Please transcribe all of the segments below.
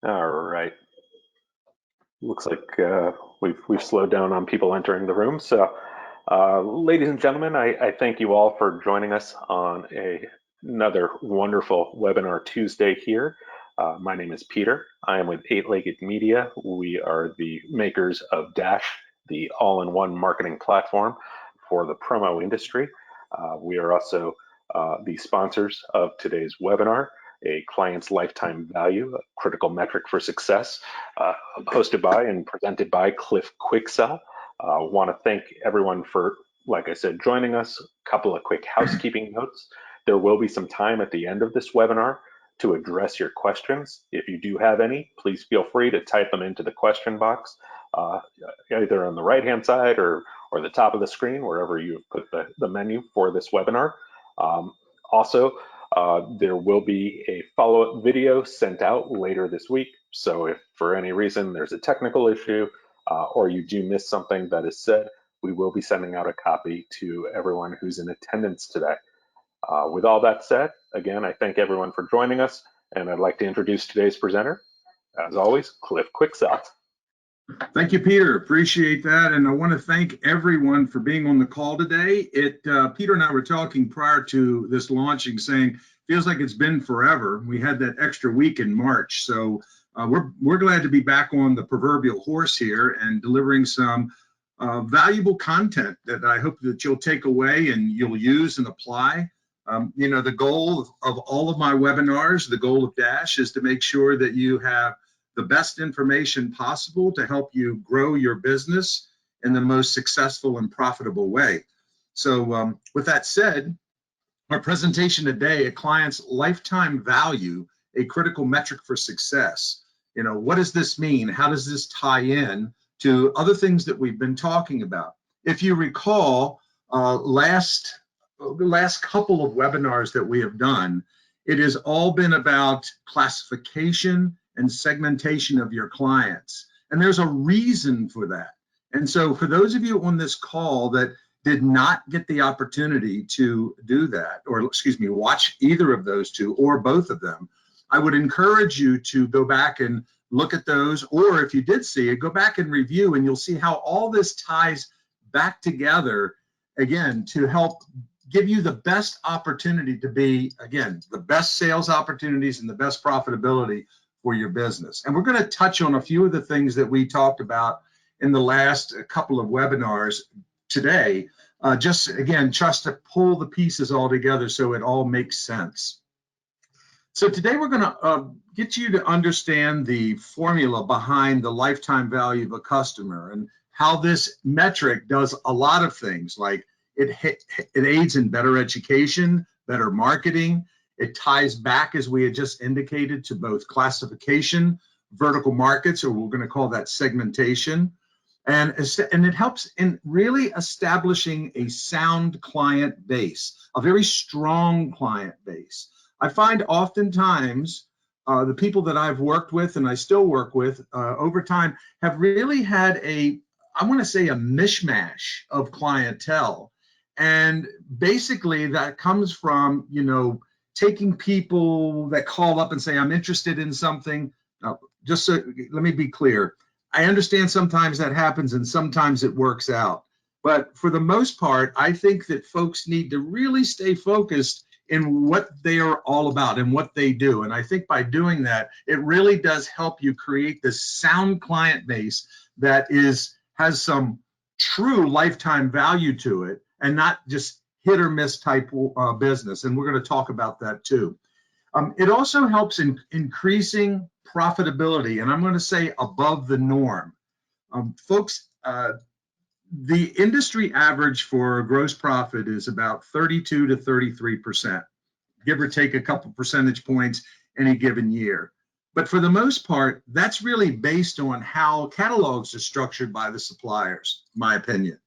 All right. Looks like we've slowed down on people entering the room. So, ladies and gentlemen, I thank you all for joining us on another wonderful webinar Tuesday here. My name is Peter. I am with Eight-Legged Media. We are the makers of Dash, the all-in-one marketing platform for the promo industry. We are also the sponsors of today's webinar, a client's lifetime value, a critical metric for success, hosted by and presented by Cliff Quicksell. Want to thank everyone for, like I said, joining us. A couple of quick housekeeping notes. There will be some time at the end of this webinar to address your questions. If you do have any, please feel free to type them into the question box, either on the right-hand side or the top of the screen, wherever you put the menu for this webinar. Also, there will be a follow-up video sent out later this week. So if for any reason there's a technical issue or you do miss something that is said, we will be sending out a copy to everyone who's in attendance today. With all that said, again, I thank everyone for joining us, and I'd like to introduce today's presenter, as always, Cliff Quicksell. Thank you, Peter. Appreciate that. And I want to thank everyone for being on the call today. Peter and I were talking prior to this launching, saying, feels like it's been forever. We had that extra week in March. So we're glad to be back on the proverbial horse here and delivering some valuable content that I hope that you'll take away and you'll use and apply. The goal of all of my webinars, the goal of Dash, is to make sure that you have the best information possible to help you grow your business in the most successful and profitable way. So with that said, our presentation today, a client's lifetime value, a critical metric for success. What does this mean? How does this tie in to other things that we've been talking about? If you recall, last couple of webinars that we have done, it has all been about classification and segmentation of your clients. And there's a reason for that. And so for those of you on this call that did not get the opportunity to do that, or excuse me, watch either of those two or both of them, I would encourage you to go back and look at those, or if you did see it, go back and review, and you'll see how all this ties back together, again, to help give you the best opportunity to be, again, the best sales opportunities and the best profitability for your business. And we're going to touch on a few of the things that we talked about in the last couple of webinars today, just to pull the pieces all together so it all makes sense. So today we're going to get you to understand the formula behind the lifetime value of a customer and how this metric does a lot of things, like it aids in better education, better marketing. It ties back, as we had just indicated, to both classification, vertical markets, or we're going to call that segmentation. And it helps in really establishing a sound client base, a very strong client base. I find oftentimes the people that I've worked with and I still work with over time have really had a mishmash of clientele. And basically that comes from, taking people that call up and say, I'm interested in something. Now, let me be clear. I understand sometimes that happens and sometimes it works out. But for the most part, I think that folks need to really stay focused in what they are all about and what they do. And I think by doing that, it really does help you create this sound client base that has some true lifetime value to it and not just hit or miss type business. And we're going to talk about that too. It also helps in increasing profitability, and I'm going to say above the norm. Folks, the industry average for gross profit is about 32 to 33%, give or take a couple percentage points any given year. But for the most part, that's really based on how catalogs are structured by the suppliers, in my opinion.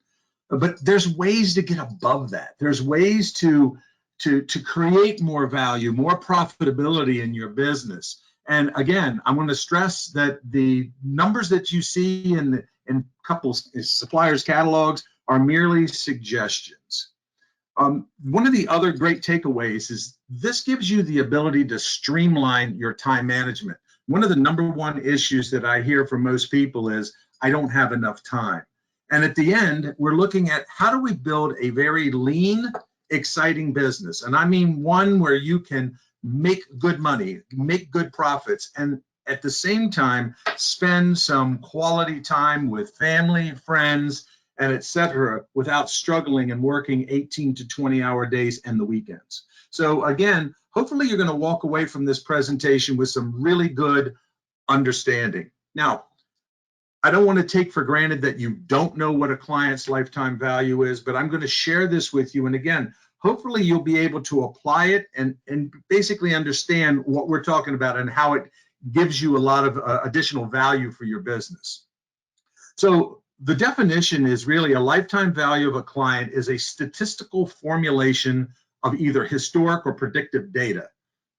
But there's ways to get above that. There's ways to create more value, more profitability in your business. And again, I want to stress that the numbers that you see in suppliers' catalogs are merely suggestions. One of the other great takeaways is this gives you the ability to streamline your time management. one of the #1 issues that I hear from most people is, I don't have enough time. And at the end, we're looking at how do we build a very lean, exciting business. And I mean one where you can make good money, make good profits, and at the same time, spend some quality time with family, friends, and etc. without struggling and working 18 to 20-hour days and the weekends. So again, hopefully you're going to walk away from this presentation with some really good understanding. Now, I don't want to take for granted that you don't know what a client's lifetime value is, but I'm going to share this with you. And again, hopefully you'll be able to apply it and basically understand what we're talking about and how it gives you a lot of additional value for your business. So the definition is really a lifetime value of a client is a statistical formulation of either historic or predictive data.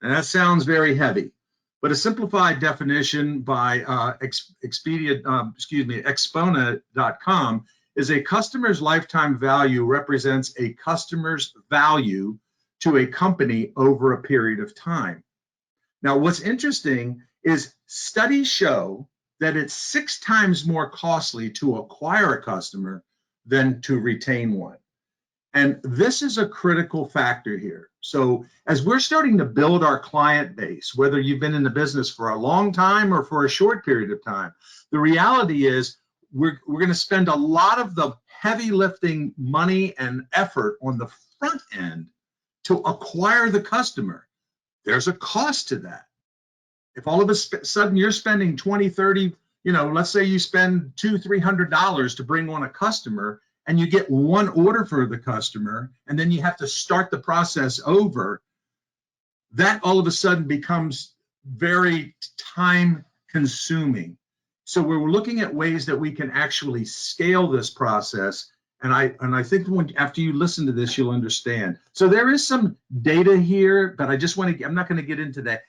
And that sounds very heavy, but a simplified definition by Exponent.com is a customer's lifetime value represents a customer's value to a company over a period of time. Now, what's interesting is studies show that it's 6 times more costly to acquire a customer than to retain one. And this is a critical factor here. So as we're starting to build our client base, whether you've been in the business for a long time or for a short period of time, the reality is we're going to spend a lot of the heavy lifting money and effort on the front end to acquire the customer. There's a cost to that. If all of a sudden you're spending 20, 30, let's say you spend $200-300 to bring on a customer and you get one order for the customer, and then you have to start the process over, that all of a sudden becomes very time consuming. So we're looking at ways that we can actually scale this process. And I think after you listen to this, you'll understand. So there is some data here, but I'm not going to get into that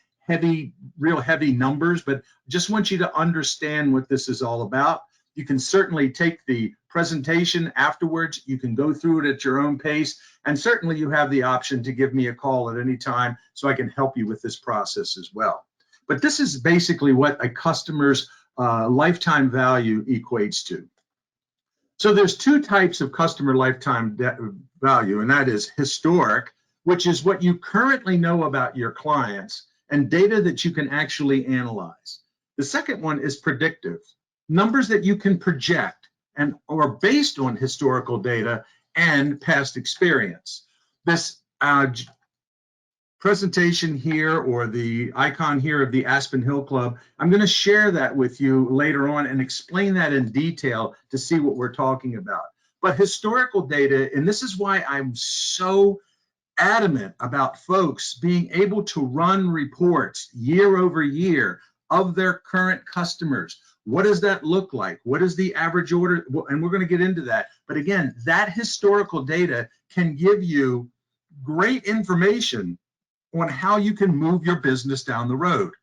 real heavy numbers, but just want you to understand what this is all about. You can certainly take the presentation afterwards. You can go through it at your own pace. And certainly you have the option to give me a call at any time so I can help you with this process as well. But this is basically what a customer's lifetime value equates to. So there's 2 types of customer lifetime value, and that is historic, which is what you currently know about your clients and data that you can actually analyze. The second one is predictive, numbers that you can project and are based on historical data and past experience. This presentation here, or the icon here of the Aspen Hill Club, I'm going to share that with you later on and explain that in detail to see what we're talking about. But historical data, and this is why I'm so adamant about folks being able to run reports year over year of their current customers. What does that look like? What is the average order? And we're going to get into that. But again, that historical data can give you great information on how you can move your business down the road.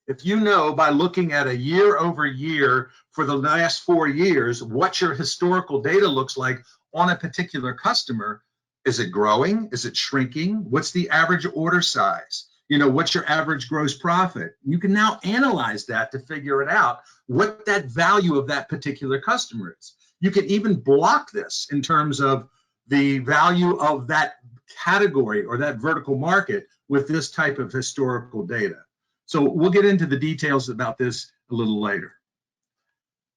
If you know by looking at a year over year for the last 4 years, what your historical data looks like on a particular customer, is it growing? Is it shrinking? What's the average order size? What's your average gross profit? You can now analyze that to figure it out, what that value of that particular customer is. You can even block this in terms of the value of that category or that vertical market with this type of historical data. So we'll get into the details about this a little later.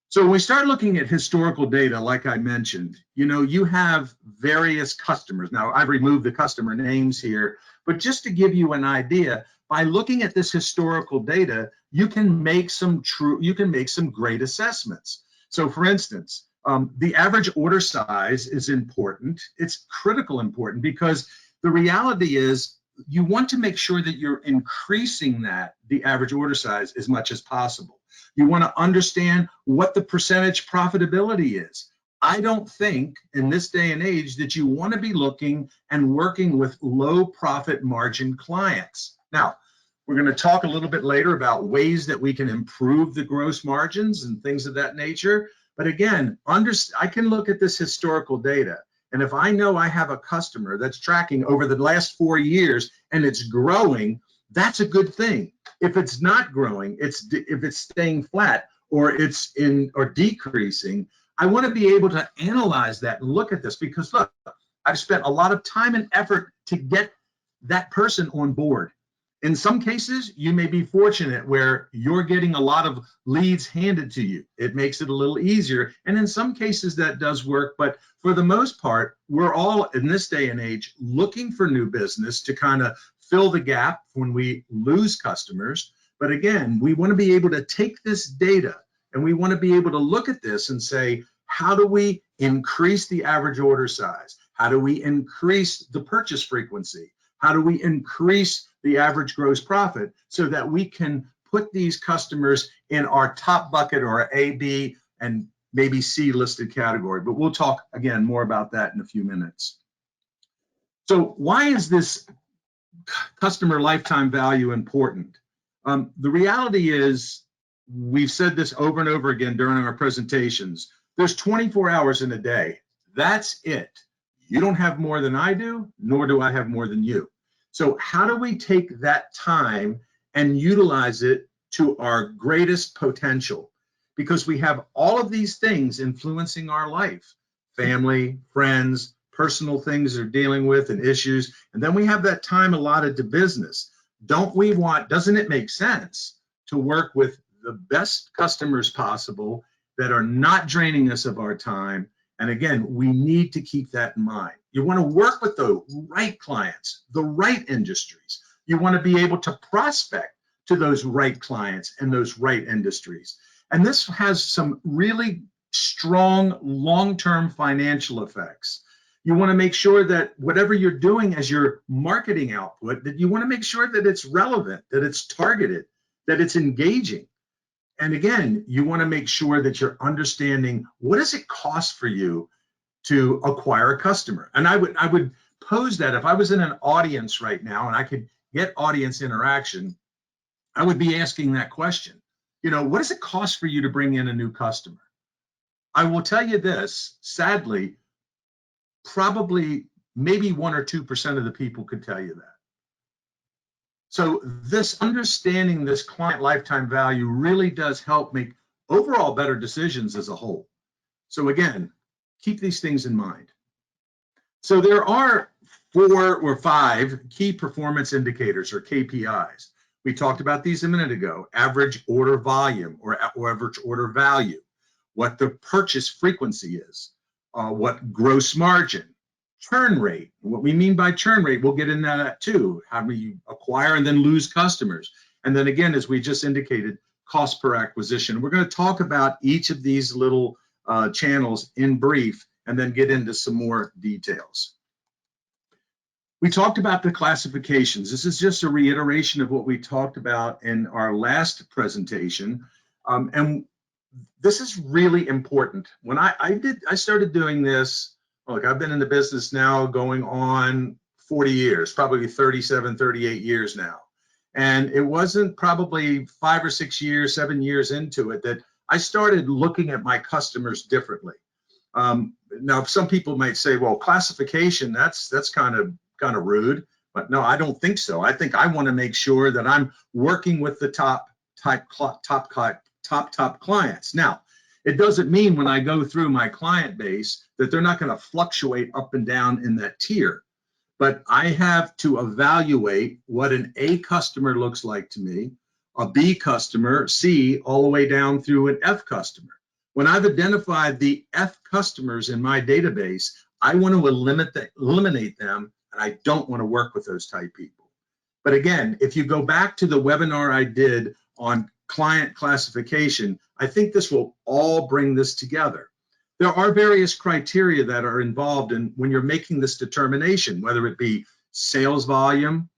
So when we start looking at historical data, like I mentioned, you have various customers. Now, I've removed the customer names here, but just to give you an idea, by looking at this historical data, you can make some great assessments. So for instance, the average order size is important. It's critical important because the reality is you want to make sure that you're increasing the average order size as much as possible. You want to understand what the percentage profitability is. I don't think in this day and age that you want to be looking and working with low profit margin clients. Now, we're going to talk a little bit later about ways that we can improve the gross margins and things of that nature. But again, I can look at this historical data. And if I know I have a customer that's tracking over the last 4 years and it's growing, that's a good thing. If it's not growing, if it's staying flat or it's decreasing, I want to be able to analyze that and look at this, because look, I've spent a lot of time and effort to get that person on board. In some cases, you may be fortunate where you're getting a lot of leads handed to you. It makes it a little easier. And in some cases that does work. But for the most part, we're all in this day and age looking for new business to kind of fill the gap when we lose customers. But again, we want to be able to take this data and we want to be able to look at this and say, how do we increase the average order size? How do we increase the purchase frequency? How do we increase the average gross profit so that we can put these customers in our top bucket or A, B, and maybe C listed category? But we'll talk again more about that in a few minutes. So why is this customer lifetime value important? The reality is, we've said this over and over again during our presentations, there's 24 hours in a day. That's it. You don't have more than I do, nor do I have more than you. So how do we take that time and utilize it to our greatest potential? Because we have all of these things influencing our life, family, friends, personal things they're dealing with and issues, and then we have that time allotted to business. Doesn't it make sense to work with the best customers possible that are not draining us of our time? And again, we need to keep that in mind. You want to work with the right clients, the right industries. You want to be able to prospect to those right clients and those right industries. And this has some really strong long-term financial effects. You want to make sure that whatever you're doing as your marketing output, that you want to make sure that it's relevant, that it's targeted, that it's engaging. And again, you want to make sure that you're understanding, what does it cost for you to acquire a customer? And I would pose that if I was in an audience right now and I could get audience interaction, I would be asking that question. What does it cost for you to bring in a new customer? I will tell you this, sadly, probably maybe 1 or 2% of the people could tell you that. So this understanding this client lifetime value really does help make overall better decisions as a whole. So again, keep these things in mind. So there are 4 or 5 key performance indicators, or KPIs. We talked about these a minute ago: average order volume or average order value, what the purchase frequency is, what gross margin, churn rate. What we mean by churn rate, we'll get into that too. How do you acquire and then lose customers? And then again, as we just indicated, cost per acquisition. We're going to talk about each of these little channels in brief and then get into some more details. We talked about the classifications. This is just a reiteration of what we talked about in our last presentation. And this is really important. When I started doing this, look, I've been in the business now going on 40 years, probably 37, 38 years now. And it wasn't probably 5 or 6 years, 7 years into it that I started looking at my customers differently. Now, some people might say, well, classification, that's kind of rude. But no, I don't think so. I think I want to make sure that I'm working with the top clients. Now, it doesn't mean when I go through my client base that they're not going to fluctuate up and down in that tier. But I have to evaluate what an A customer looks like to me, a B customer, C, all the way down through an F customer. When I've identified the F customers in my database, I want to eliminate them, and I don't want to work with those type people. But again, if you go back to the webinar I did on client classification, I think this will all bring this together. There are various criteria that are involved in when you're making this determination, whether it be sales volume,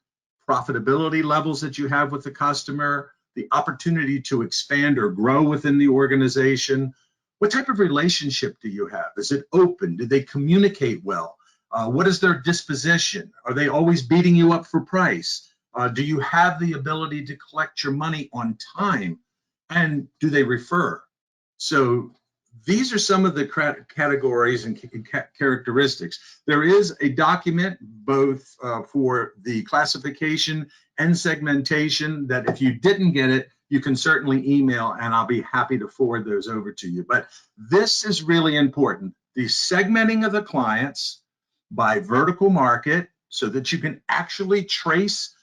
profitability levels that you have with the customer, the opportunity to expand or grow within the organization. What type of relationship do you have? Is it open? Do they communicate well? What is their disposition? Are they always beating you up for price? Do you have the ability to collect your money on time? And do they refer? So these are some of the categories and characteristics. There is a document both for the classification and segmentation that if you didn't get it, you can certainly email and I'll be happy to forward those over to you. But this is really important. The segmenting of the clients by vertical market so that you can actually trace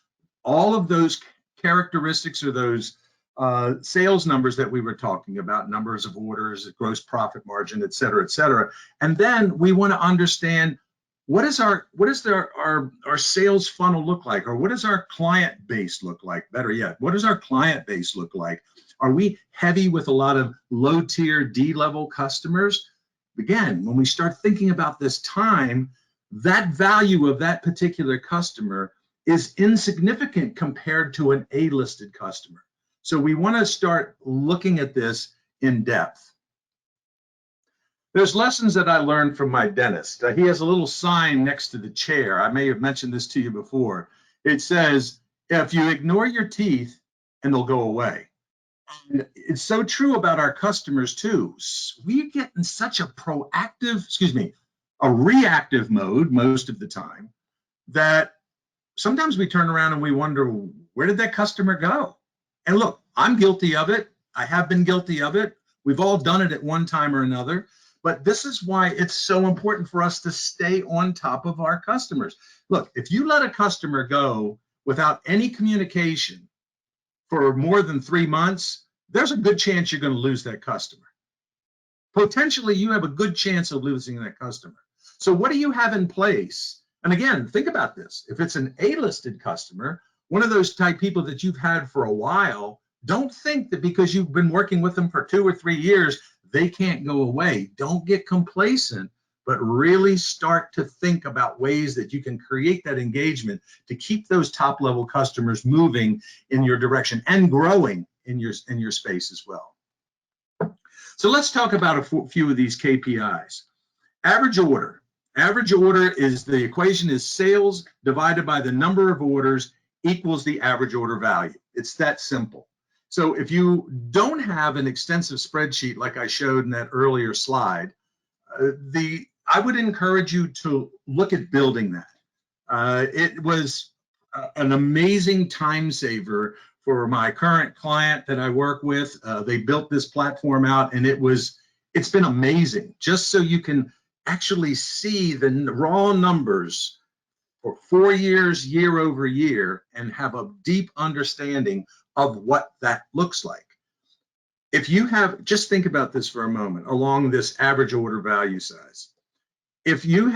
all of those characteristics or those sales numbers that we were talking about, numbers of orders, gross profit margin, et cetera, et cetera. And then we want to understand what does our sales funnel look like, or what does our client base look like? Better yet, what does our client base look like? Are we heavy with a lot of low tier D-level customers? Again, when we start thinking about this time, that value of that particular customer is insignificant compared to an A-listed customer. So we want to start looking at this in depth. There's lessons that I learned from my dentist. He has a little sign next to the chair. I may have mentioned this to you before. It says, if you ignore your teeth, and they'll go away. And it's so true about our customers too. We get in such a reactive mode most of the time that sometimes we turn around and we wonder, where did that customer go? And look, I'm guilty of it. I have been guilty of it. We've all done it at one time or another. But this is why it's so important for us to stay on top of our customers. Look, if you let a customer go without any communication for more than 3 months, there's a good chance you're going to lose that customer. Potentially, you have a good chance of losing that customer. So what do you have in place? And again, think about this. If it's an A-listed customer, one of those type people that you've had for a while, don't think that because you've been working with them for 2 or 3 years, they can't go away. Don't get complacent, but really start to think about ways that you can create that engagement to keep those top level customers moving in your direction and growing in your space as well. So let's talk about a few of these KPIs. Average order. Average order is the equation is sales divided by the number of orders equals the average order value. It's that simple. So if you don't have an extensive spreadsheet like I showed in that earlier slide, I would encourage you to look at building that. It was an amazing time saver for my current client that I work with. They built this platform out, and it's been amazing. Just so you can actually see the raw numbers for 4 years, year over year, and have a deep understanding of what that looks like. If you have, just think about this for a moment along this average order value size. If your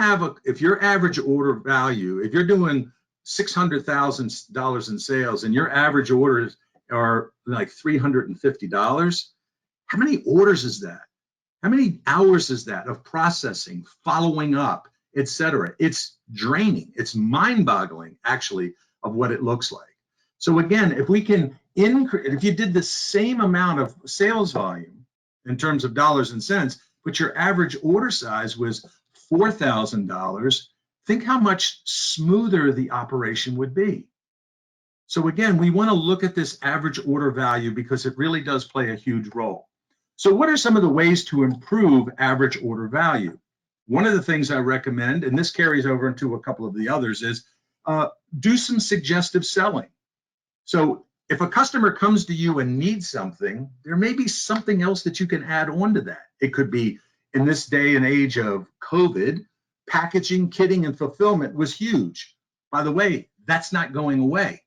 average order value, if you're doing $600,000 in sales and your average orders are like $350, how many orders is that? How many hours is that of processing, following up, et cetera? It's draining. It's mind-boggling, actually, of what it looks like. So again, if we can increase, if you did the same amount of sales volume in terms of dollars and cents, but your average order size was $4,000, think how much smoother the operation would be. So again, we want to look at this average order value because it really does play a huge role. So what are some of the ways to improve average order value? One of the things I recommend, and this carries over into a couple of the others, is do some suggestive selling. So if a customer comes to you and needs something, there may be something else that you can add on to that. It could be, in this day and age of COVID, packaging, kitting, and fulfillment was huge. By the way, that's not going away.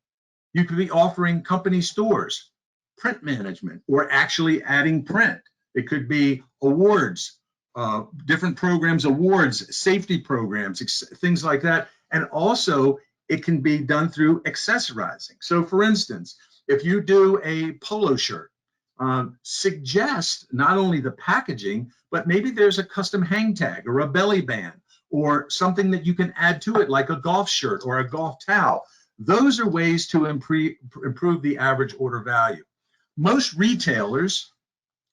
You could be offering company stores, print management, or actually adding print. It could be awards, different programs, awards, safety programs, things like that. And also, it can be done through accessorizing. So for instance, if you do a polo shirt, suggest not only the packaging, but maybe there's a custom hang tag or a belly band or something that you can add to it, like a golf shirt or a golf towel. Those are ways to improve the average order value. Most retailers,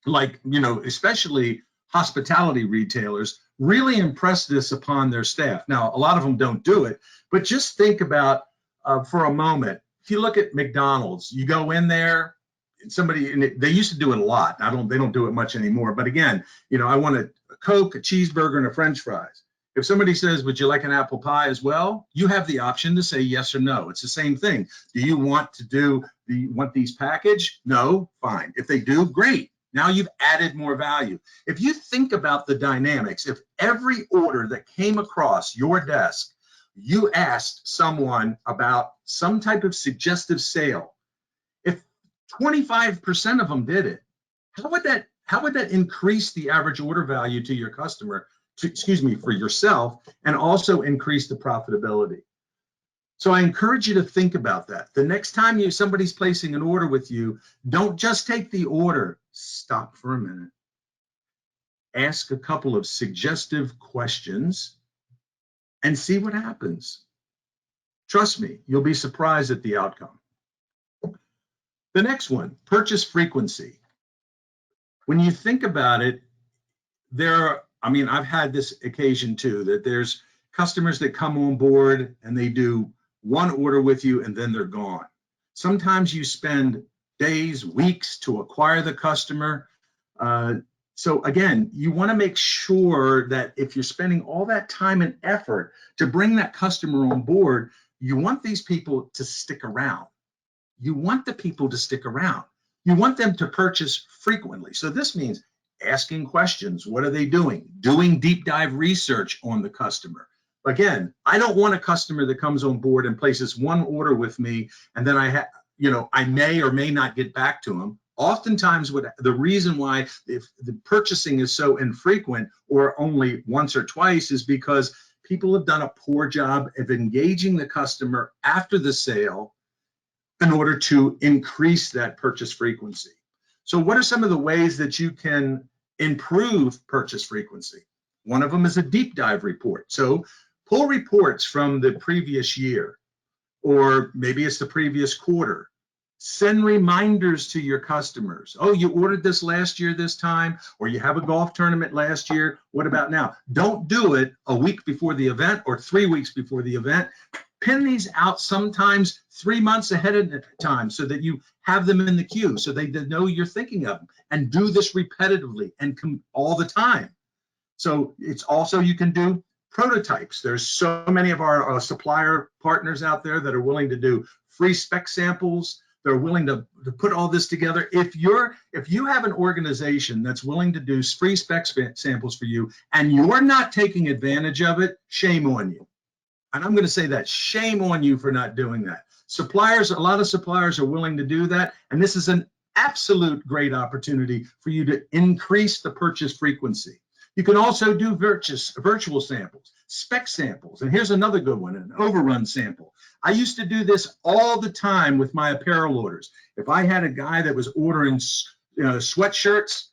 like, especially hospitality retailers, really impress this upon their staff. Now, a lot of them don't do it, but just think about for a moment, if you look at McDonald's, you go in there, and they used to do it a lot. They don't do it much anymore. But again, I want a Coke, a cheeseburger, and a French fries. If somebody says, would you like an apple pie as well? You have the option to say yes or no. It's the same thing. Do you want these packaged? No, fine. If they do, great. Now you've added more value. If you think about the dynamics, if every order that came across your desk, you asked someone about some type of suggestive sale, if 25% of them did it, how would that increase the average order value to your customer, for yourself, and also increase the profitability? So I encourage you to think about that. The next time somebody's placing an order with you, don't just take the order. Stop for a minute. Ask a couple of suggestive questions and see what happens. Trust me, you'll be surprised at the outcome. The next one, purchase frequency. When you think about it, I've had this occasion too, that there's customers that come on board and they do one order with you and then they're gone. Sometimes you spend days, weeks to acquire the customer. So again, you want to make sure that if you're spending all that time and effort to bring that customer on board, you want these people to stick around. You want the people to stick around. You want them to purchase frequently. So this means asking questions. What are they doing? Doing deep dive research on the customer. Again, I don't want a customer that comes on board and places one order with me, and then I may or may not get back to them. Oftentimes, the reason why if the purchasing is so infrequent or only once or twice is because people have done a poor job of engaging the customer after the sale in order to increase that purchase frequency. So what are some of the ways that you can improve purchase frequency? One of them is a deep dive report. So pull reports from the previous year, or maybe it's the previous quarter. Send reminders to your customers. Oh, you ordered this last year this time, or you have a golf tournament last year. What about now? Don't do it a week before the event or 3 weeks before the event. Pin these out sometimes 3 months ahead of time so that you have them in the queue so they know you're thinking of them, and do this repetitively and all the time. So it's also, you can do prototypes. There's so many of our supplier partners out there that are willing to do free spec samples. They're willing to put all this together. If you have an organization that's willing to do free spec samples for you and you're not taking advantage of it, shame on you. And I'm going to say that, shame on you for not doing that. A lot of suppliers are willing to do that, and this is an absolute great opportunity for you to increase the purchase frequency. You can also do virtual samples, spec samples, and here's another good one, an overrun sample. I used to do this all the time with my apparel orders. If I had a guy that was ordering sweatshirts,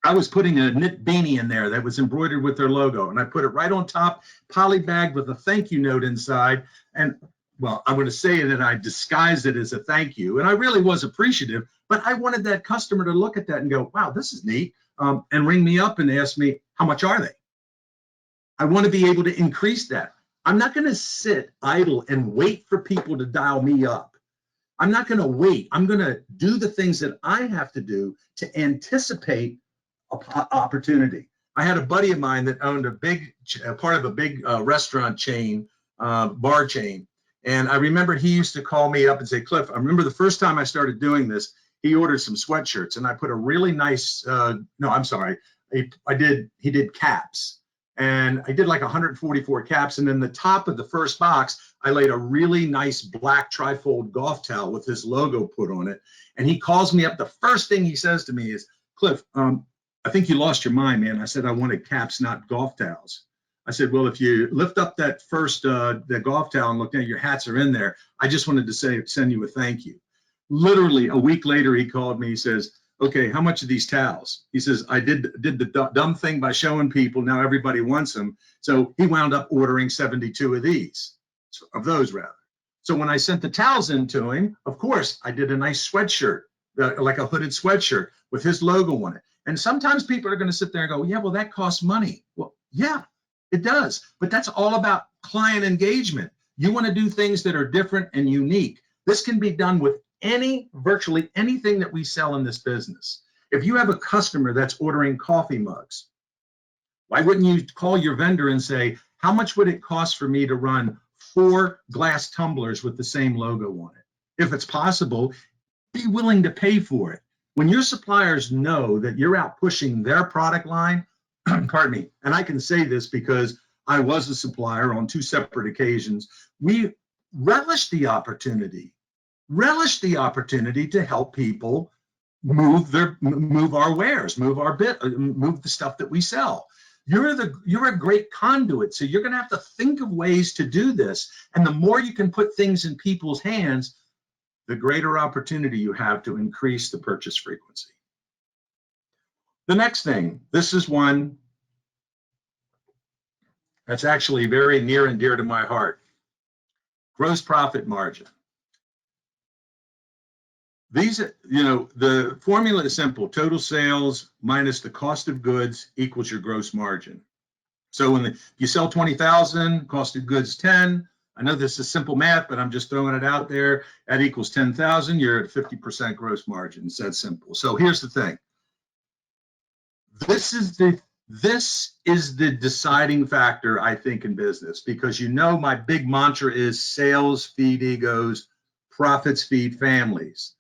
I was putting a knit beanie in there that was embroidered with their logo, and I put it right on top, polybagged with a thank you note inside. And well, I'm going to say that I disguised it as a thank you, and I really was appreciative, but I wanted that customer to look at that and go, wow, this is neat, and ring me up and ask me, how much are they? I want to be able to increase that. I'm not going to sit idle and wait for people to dial me up. I'm not going to wait. I'm going to do the things that I have to do to anticipate opportunity. I had a buddy of mine that owned part of a big restaurant chain, bar chain. And I remember he used to call me up and say, Cliff, I remember the first time I started doing this, he ordered some sweatshirts and I put a really nice, he did caps. And I did like 144 caps. And in the top of the first box, I laid a really nice black trifold golf towel with his logo put on it. And he calls me up. The first thing he says to me is, Cliff, I think you lost your mind, man. I said, I wanted caps, not golf towels. I said, well, if you lift up that first, the golf towel and look at your hats are in there, I just wanted to send you a thank you. Literally a week later, he called me. He says, okay, how much are these towels? He says, I did the dumb thing by showing people. Now everybody wants them. So he wound up ordering 72 of those. So when I sent the towels in to him, of course, I did a nice sweatshirt, like a hooded sweatshirt with his logo on it. And sometimes people are going to sit there and go, yeah, well, that costs money. Well, yeah, it does. But that's all about client engagement. You want to do things that are different and unique. This can be done with virtually anything that we sell in this business. If you have a customer that's ordering coffee mugs, Why wouldn't you call your vendor and say, how much would it cost for me to run 4 glass tumblers with the same logo on it? If it's possible, be willing to pay for it. When your suppliers know that you're out pushing their product line, pardon me, and I can say this because I was a supplier on 2 separate occasions, we relish the opportunity to help people move our wares, move the stuff that we sell. You're a great conduit, so you're going to have to think of ways to do this. And the more you can put things in people's hands, the greater opportunity you have to increase the purchase frequency. The next thing, this is one that's actually very near and dear to my heart. Gross profit margin. These, the formula is simple. Total sales minus the cost of goods equals your gross margin. So when you sell 20,000, cost of goods 10. I know this is simple math, but I'm just throwing it out there. That equals 10,000. You're at 50% gross margin. It's that simple. So here's the thing. This is the deciding factor, I think, in business, because my big mantra is sales feed egos, profits feed families.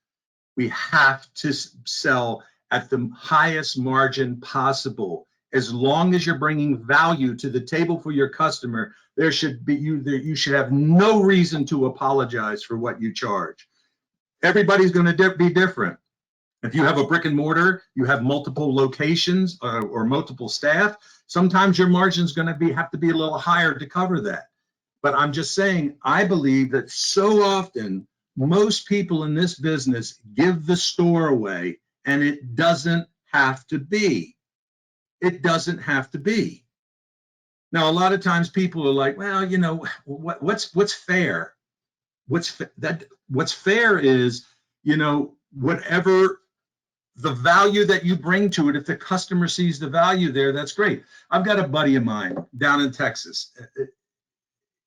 We have to sell at the highest margin possible. As long as you're bringing value to the table for your customer, you should have no reason to apologize for what you charge. Everybody's going to be different. If you have a brick and mortar, you have multiple locations or multiple staff, sometimes your margin's going to have to be a little higher to cover that. But I'm just saying, I believe that so often most people in this business give the store away, and it doesn't have to be. It doesn't have to be. Now, a lot of times people are like, well, what's fair? What's fair is, whatever the value that you bring to it. If the customer sees the value there, that's great. I've got a buddy of mine down in Texas,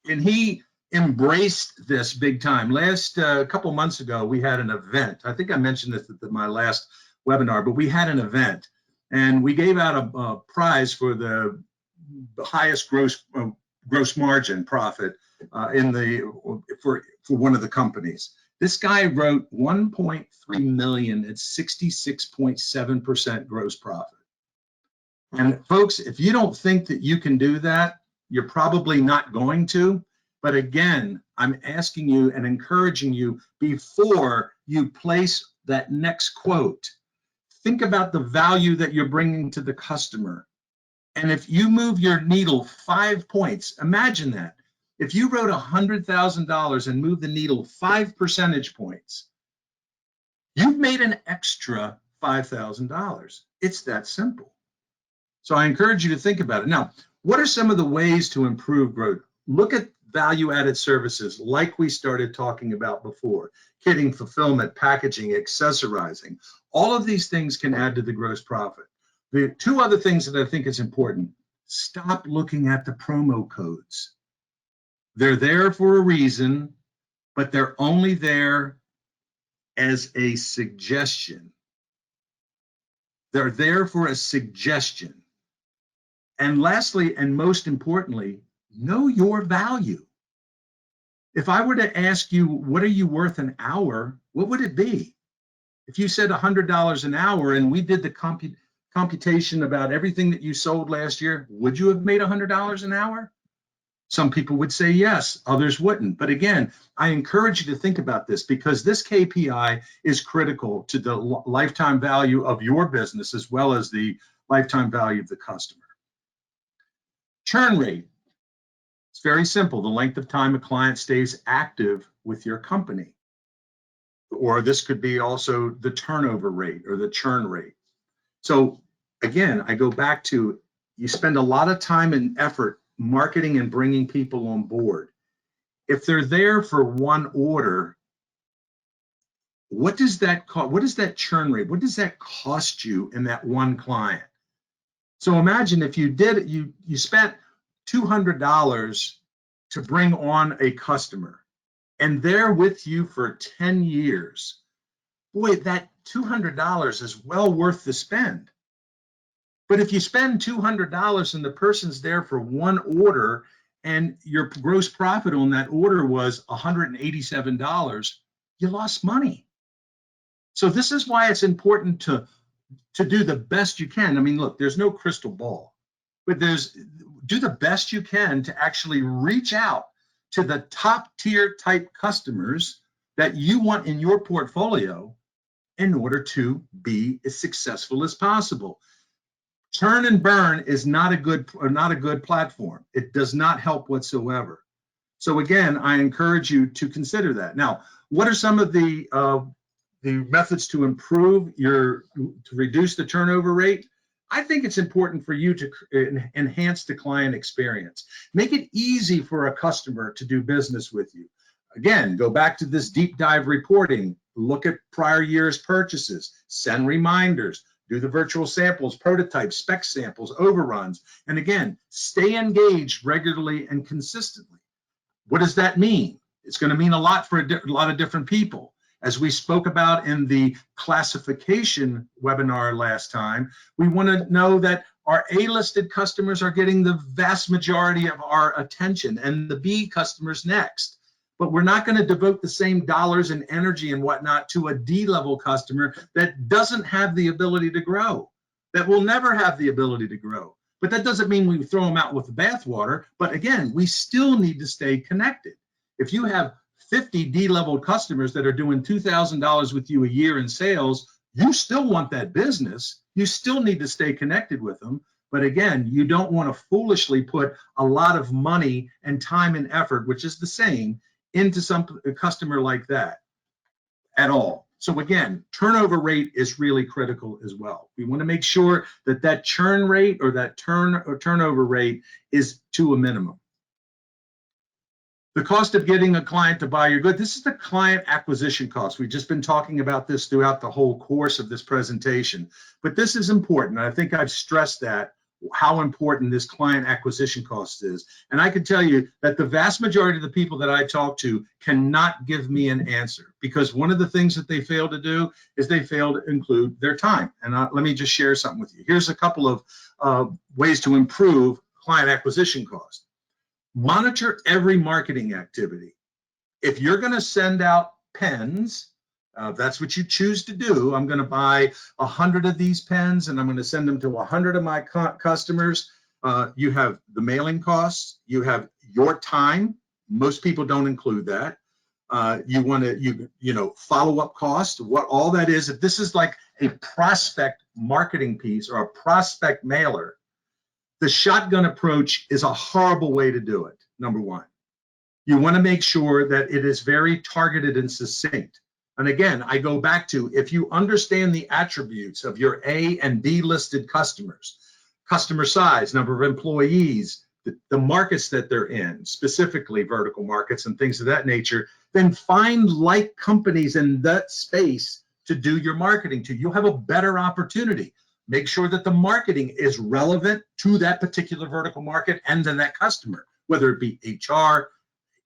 and he embraced this big time. Last couple months ago, we had an event. I think I mentioned this at my last webinar, but we had an event, and we gave out a prize for the highest gross margin profit for one of the companies. This guy wrote 1.3 million at 66.7% gross profit. And folks, if you don't think that you can do that, you're probably not going to. But again, I'm asking you and encouraging you, before you place that next quote, think about the value that you're bringing to the customer. And if you move your needle 5 points, imagine that. If you wrote $100,000 and moved the needle 5 percentage points, you've made an extra $5,000. It's that simple. So I encourage you to think about it. Now, what are some of the ways to improve growth? Look at value-added services like we started talking about before. Kitting, fulfillment, packaging, accessorizing. All of these things can add to the gross profit. The 2 other things that I think is important: stop looking at the promo codes. They're there for a reason, but they're only there as a suggestion. They're there for a suggestion. And lastly, and most importantly, know your value. If I were to ask you, what are you worth an hour? What would it be? If you said $100 an hour and we did the computation about everything that you sold last year, would you have made $100 an hour? Some people would say yes, others wouldn't. But again, I encourage you to think about this, because this KPI is critical to the lifetime value of your business as well as the lifetime value of the customer. Churn rate. It's very simple. The length of time a client stays active with your company. Or this could be also the turnover rate or the churn rate. So again, I go back to, you spend a lot of time and effort marketing and bringing people on board. If they're there for one order, what does that cost? What is that churn rate? What does that cost you in that one client? So imagine if you spent $200 to bring on a customer, and they're with you for 10 years. Boy, that $200 is well worth the spend. But if you spend $200 and the person's there for one order and your gross profit on that order was $187, you lost money. So this is why it's important to do the best you can. I mean, look, there's no crystal ball, but do the best you can to actually reach out to the top tier type customers that you want in your portfolio in order to be as successful as possible. Turn and burn is not a good platform. It does not help whatsoever. So again, I encourage you to consider that. Now, what are some of the methods to improve to reduce the turnover rate? I think it's important for you to enhance the client experience. Make it easy for a customer to do business with you. Again, go back to this deep dive reporting, look at prior year's purchases, send reminders, do the virtual samples, prototypes, spec samples, overruns, and again, stay engaged regularly and consistently. What does that mean? It's going to mean a lot for a lot of different people. As we spoke about in the classification webinar last time, we want to know that our A-listed customers are getting the vast majority of our attention and the B customers next. But we're not going to devote the same dollars and energy and whatnot to a D-level customer that doesn't have the ability to grow, that will never have the ability to grow. But that doesn't mean we throw them out with the bathwater. But again, we still need to stay connected. If you have 50 D-level customers that are doing $2,000 with you a year in sales, you still want that business. You still need to stay connected with them. But again, you don't want to foolishly put a lot of money and time and effort, which is the same, into a customer like that at all. So again, turnover rate is really critical as well. We want to make sure that that churn rate or that turnover rate is to a minimum. The cost of getting a client to buy your good, this is the client acquisition cost. We've just been talking about this throughout the whole course of this presentation, but this is important. I think I've stressed that, how important this client acquisition cost is. And I can tell you that the vast majority of the people that I talk to cannot give me an answer, because one of the things that they fail to do is they fail to include their time. And let me just share something with you. Here's a couple of ways to improve client acquisition cost. Monitor every marketing activity. If you're going to send out pens, if that's what you choose to do, I'm going to buy 100 of these pens and I'm going to send them to 100 of my customers. You have the mailing costs, you have your time. Most people don't include that. You want to, follow-up cost, what all that is. If this is like a prospect marketing piece or a prospect mailer, the shotgun approach is a horrible way to do it, number one. You want to make sure that it is very targeted and succinct. And again, I go back to, if you understand the attributes of your A and B listed customers, customer size, number of employees, the markets that they're in, specifically vertical markets and things of that nature, then find like companies in that space to do your marketing to. You'll have a better opportunity. Make sure that the marketing is relevant to that particular vertical market and then that customer, whether it be HR,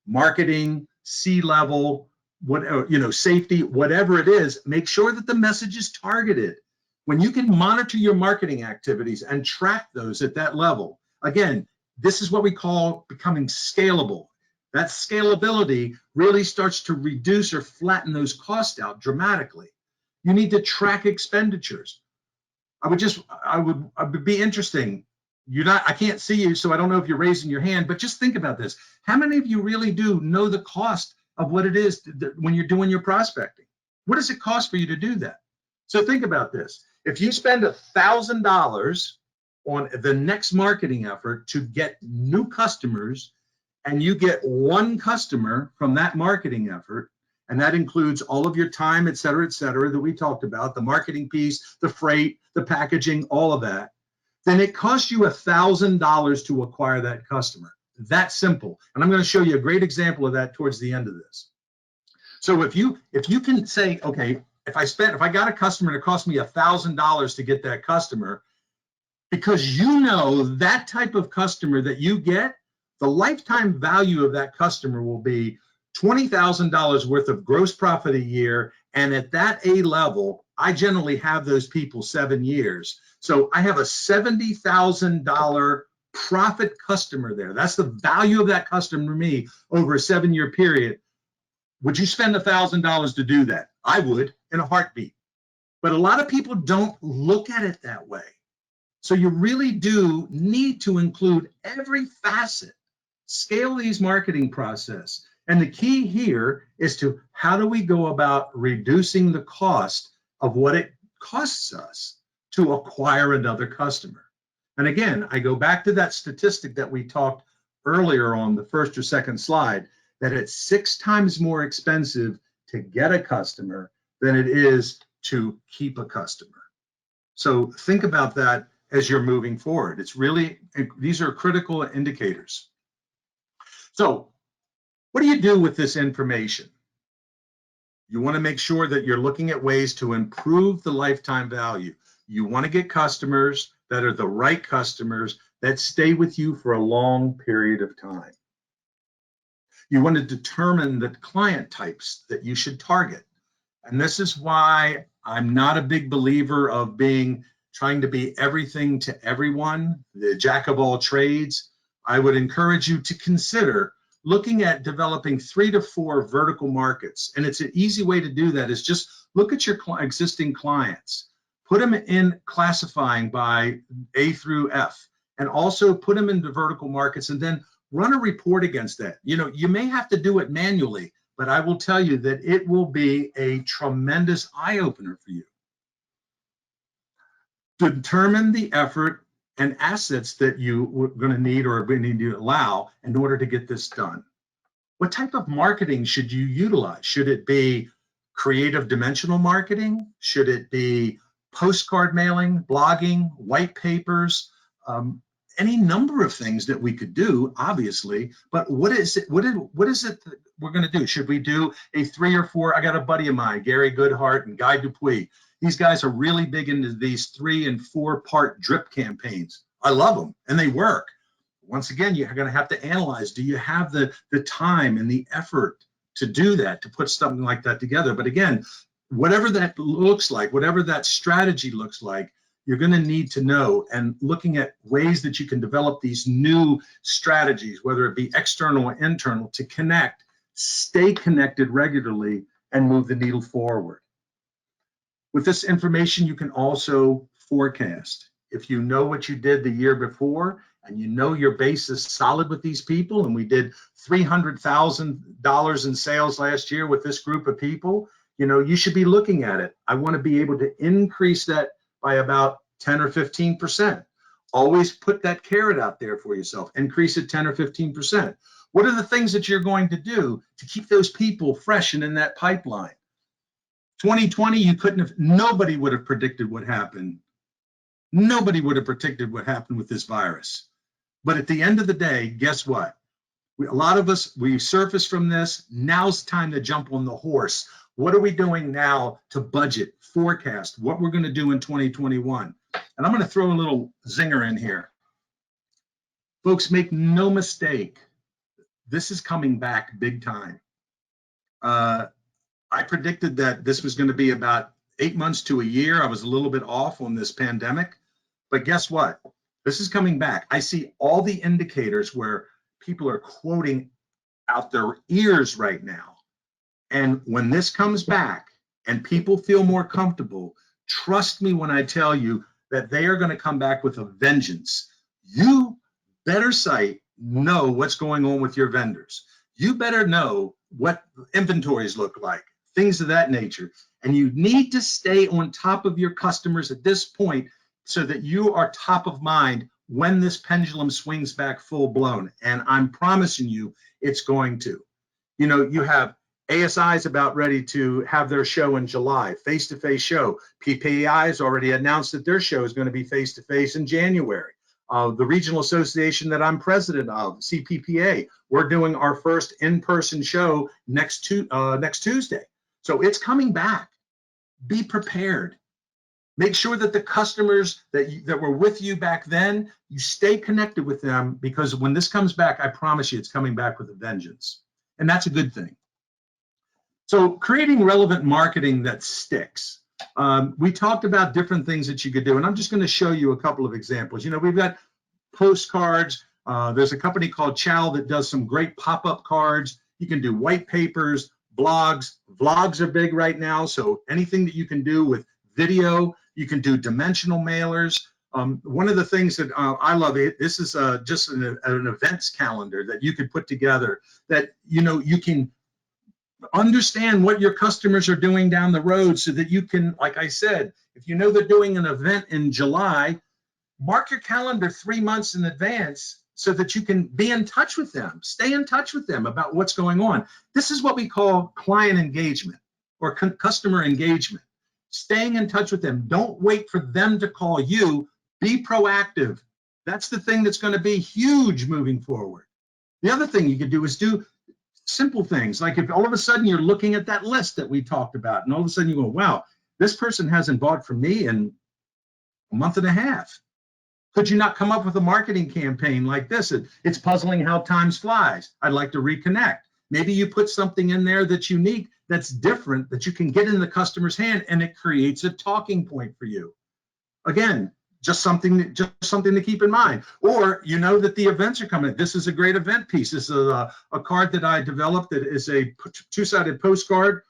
marketing, C-level, whatever, safety, whatever it is. Make sure that the message is targeted. When you can monitor your marketing activities and track those at that level, again, this is what we call becoming scalable. That scalability really starts to reduce or flatten those costs out dramatically. You need to track expenditures. I would be interesting. I can't see you, so I don't know if you're raising your hand, but just think about this. How many of you really do know the cost of what it is when you're doing your prospecting? What does it cost for you to do that? So think about this. If you spend $1,000 on the next marketing effort to get new customers, and you get one customer from that marketing effort, and that includes all of your time, et cetera, that we talked about, the marketing piece, the freight, the packaging, all of that, then it costs you $1,000 to acquire that customer. That simple. And I'm going to show you a great example of that towards the end of this. So if you can say, okay, if I got a customer and it cost me $1,000 to get that customer, because that type of customer that you get, the lifetime value of that customer will be $20,000 worth of gross profit a year, and at that A level, I generally have those people 7 years. So I have a $70,000 profit customer there. That's the value of that customer to me over a 7-year period. Would you spend $1,000 to do that? I would, in a heartbeat. But a lot of people don't look at it that way. So you really do need to include every facet, scale these marketing process. And the key here is to how do we go about reducing the cost of what it costs us to acquire another customer. And again, I go back to that statistic that we talked earlier on the first or second slide, that it's 6 times more expensive to get a customer than it is to keep a customer. So think about that as you're moving forward. It's really, these are critical indicators. So what do you do with this information? You want to make sure that you're looking at ways to improve the lifetime value. You want to get customers that are the right customers that stay with you for a long period of time. You want to determine the client types that you should target. And this is why I'm not a big believer of trying to be everything to everyone, the jack of all trades. I would encourage you to consider looking at developing 3 to 4 vertical markets. And it's an easy way to do that is just look at your existing clients, put them in classifying by A through F, and also put them into vertical markets and then run a report against that. You know, you may have to do it manually, but I will tell you that it will be a tremendous eye-opener for you. Determine the effort and assets that you are going to need or need to allow in order to get this done. What type of marketing should you utilize? Should it be creative dimensional marketing? Should it be postcard mailing, blogging, white papers, any number of things that we could do, obviously, but what is it that we're going to do? Should we do a 3 or 4? I got a buddy of mine, Gary Goodhart and Guy Dupuis. These guys are really big into these 3 and 4 part drip campaigns. I love them and they work. Once again, you're going to have to analyze, do you have the time and the effort to do that, to put something like that together? But again, whatever that looks like, whatever that strategy looks like, you're going to need to know, and looking at ways that you can develop these new strategies, whether it be external or internal, to connect, stay connected regularly, and move the needle forward. With this information, you can also forecast. If you know what you did the year before, and you know your base is solid with these people, and we did $300,000 in sales last year with this group of people, you know, you should be looking at it. I want to be able to increase that by about 10 or 15%. Always put that carrot out there for yourself. Increase it 10 or 15%. What are the things that you're going to do to keep those people fresh and in that pipeline? 2020, nobody would have predicted what happened. Nobody would have predicted what happened with this virus. But at the end of the day, guess what? A lot of us, we surface from this. Now's time to jump on the horse. What are we doing now to budget, forecast, what we're going to do in 2021? And I'm going to throw a little zinger in here. Folks, make no mistake, this is coming back big time. I predicted that this was going to be about 8 months to a year. I was a little bit off on this pandemic, but guess what? This is coming back. I see all the indicators where people are quoting out their ears right now. And when this comes back and people feel more comfortable, trust me when I tell you that they are going to come back with a vengeance. You better know what's going on with your vendors. You better know what inventories look like, things of that nature. And you need to stay on top of your customers at this point so that you are top of mind when this pendulum swings back full blown. And I'm promising you it's going to. You know, you have ASI is about ready to have their show in July, face-to-face show. PPI has already announced that their show is going to be face-to-face in January. The regional association that I'm president of, CPPA, we're doing our first in-person show next Tuesday. So it's coming back. Be prepared. Make sure that the customers that were with you back then, you stay connected with them, because when this comes back, I promise you it's coming back with a vengeance. And that's a good thing. So creating relevant marketing that sticks. We talked about different things that you could do, and I'm just going to show you a couple of examples. You know, we've got postcards. There's a company called Chow that does some great pop-up cards. You can do white papers, blogs. Vlogs are big right now, so anything that you can do with video, you can do dimensional mailers. One of the things that I love, this is just an events calendar that you could put together that, you know, you can understand what your customers are doing down the road so that you can, like I said, if you know they're doing an event in July, mark your calendar 3 months in advance so that you can be in touch with them, stay in touch with them about what's going on. This is what we call client engagement or customer engagement. Staying in touch with them. Don't wait for them to call you. Be proactive. That's the thing that's going to be huge moving forward. The other thing you could do is do simple things. Like if all of a sudden you're looking at that list that we talked about, and all of a sudden you go, wow, this person hasn't bought from me in a month and a half. Could you not come up with a marketing campaign like this? It's puzzling how time flies. I'd like to reconnect. Maybe you put something in there that's unique, that's different, that you can get in the customer's hand, and it creates a talking point for you. Again, just something to keep in mind. Or you know that the events are coming. This is a great event piece. This is a card that I developed that is a two-sided postcard,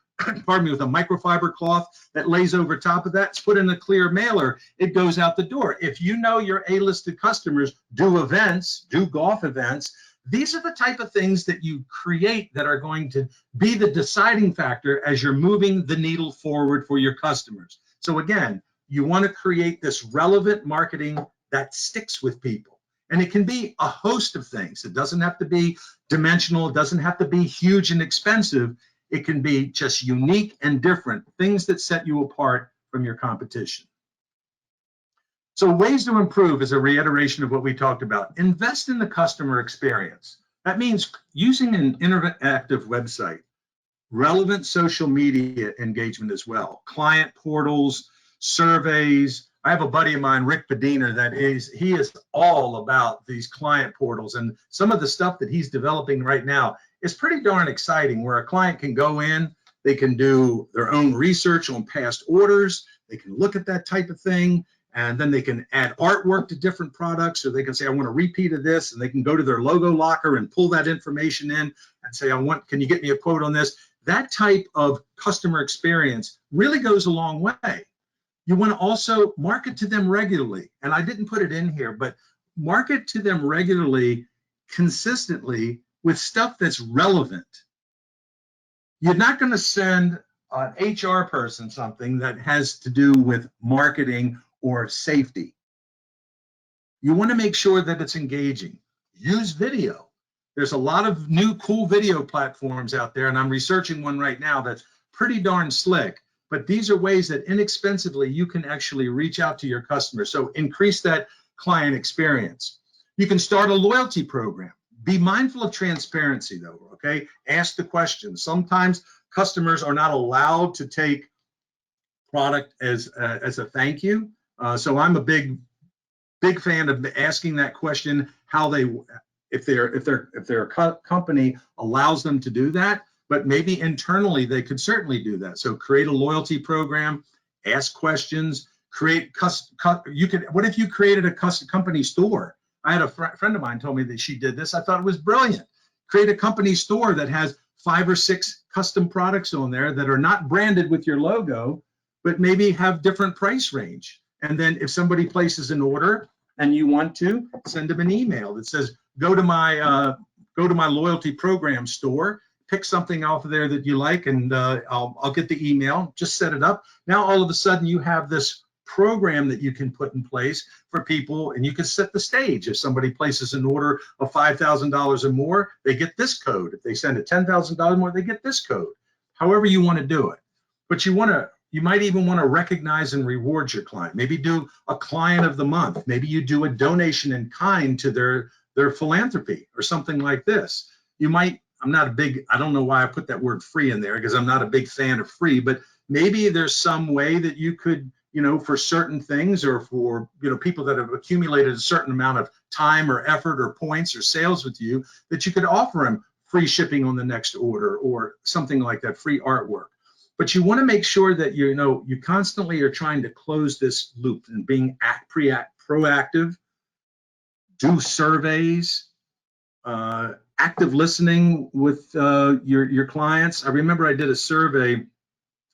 pardon me, with a microfiber cloth that lays over top of that. It's put in a clear mailer. It goes out the door. If you know your A-listed customers do events, do golf events, these are the type of things that you create that are going to be the deciding factor as you're moving the needle forward for your customers. So again, you want to create this relevant marketing that sticks with people. And it can be a host of things. It doesn't have to be dimensional. It doesn't have to be huge and expensive. It can be just unique and different, things that set you apart from your competition. So ways to improve is a reiteration of what we talked about. Invest in the customer experience. That means using an interactive website, relevant social media engagement as well, client portals, surveys. I have a buddy of mine, Rick Bediner, he is all about these client portals, and some of the stuff that he's developing right now is pretty darn exciting, where a client can go in, they can do their own research on past orders, they can look at that type of thing, and then they can add artwork to different products, or they can say, I want a repeat of this, and they can go to their logo locker and pull that information in and say, can you get me a quote on this? That type of customer experience really goes a long way. You want to also market to them regularly. And I didn't put it in here, but market to them regularly, consistently, with stuff that's relevant. You're not going to send an HR person something that has to do with marketing or safety. You want to make sure that it's engaging. Use video. There's a lot of new cool video platforms out there, and I'm researching one right now that's pretty darn slick. But these are ways that inexpensively you can actually reach out to your customers. So increase that client experience. You can start a loyalty program. Be mindful of transparency though, okay? Ask the questions. Sometimes customers are not allowed to take product as a thank you. So I'm a big fan of asking that question, if their company allows them to do that. But maybe internally they could certainly do that. So create a loyalty program, ask questions, what if you created a custom company store? I had a friend of mine told me that she did this. I thought it was brilliant. Create a company store that has 5 or 6 custom products on there that are not branded with your logo, but maybe have different price range. And then if somebody places an order and you want to, send them an email that says, go to my loyalty program store, pick something off of there that you like, and I'll get the email, just set it up. Now all of a sudden you have this program that you can put in place for people, and you can set the stage. If somebody places an order of $5,000 or more, they get this code. If they send it $10,000 more, they get this code. However you want to do it. But you might even want to recognize and reward your client. Maybe do a client of the month. Maybe you do a donation in kind to their philanthropy or something like this. I don't know why I put that word free in there, because I'm not a big fan of free, but maybe there's some way that you could, for certain things, or for, people that have accumulated a certain amount of time or effort or points or sales with you, that you could offer them free shipping on the next order or something like that, free artwork. But you want to make sure that you constantly are trying to close this loop and being proactive, do surveys, active listening with your clients. I remember I did a survey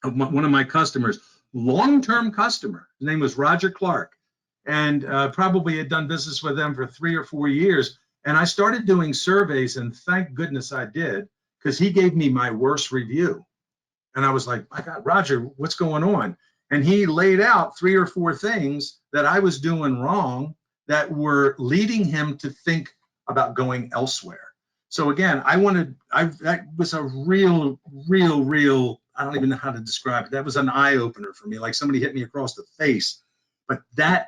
of one of my customers, long-term customer. His name was Roger Clark, and probably had done business with them for 3 or 4 years. And I started doing surveys, and thank goodness I did, because he gave me my worst review. And I was like, my God, Roger, what's going on? And he laid out 3 or 4 things that I was doing wrong that were leading him to think about going elsewhere. So again, that was a real, I don't even know how to describe it. That was an eye opener for me, like somebody hit me across the face. But that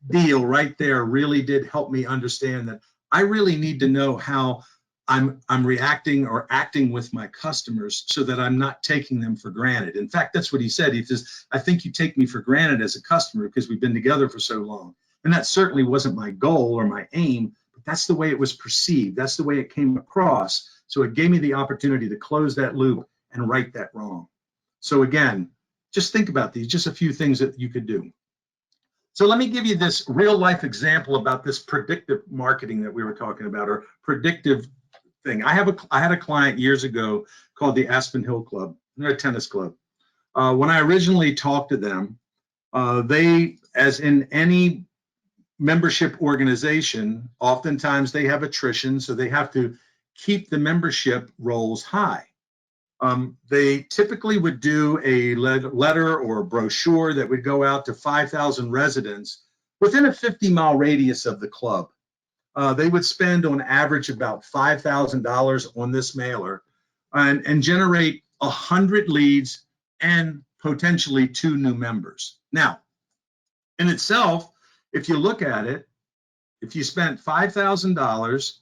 deal right there really did help me understand that I really need to know how I'm reacting or acting with my customers so that I'm not taking them for granted. In fact, that's what he said. He says, I think you take me for granted as a customer because we've been together for so long. And that certainly wasn't my goal or my aim, but that's the way it was perceived. That's the way it came across. So it gave me the opportunity to close that loop and right that wrong. So again, just think about these, just a few things that you could do. So let me give you this real life example about this predictive marketing that we were talking about, or predictive thing. I had a client years ago called the Aspen Hill Club. They're a tennis club. When I originally talked to them, they, as in any membership organization, oftentimes they have attrition, so they have to keep the membership rolls high. They typically would do a letter or a brochure that would go out to 5,000 residents within a 50-mile radius of the club. They would spend on average about $5,000 on this mailer and generate 100 leads and potentially 2 new members. Now, in itself, if you look at it, if you spent $5,000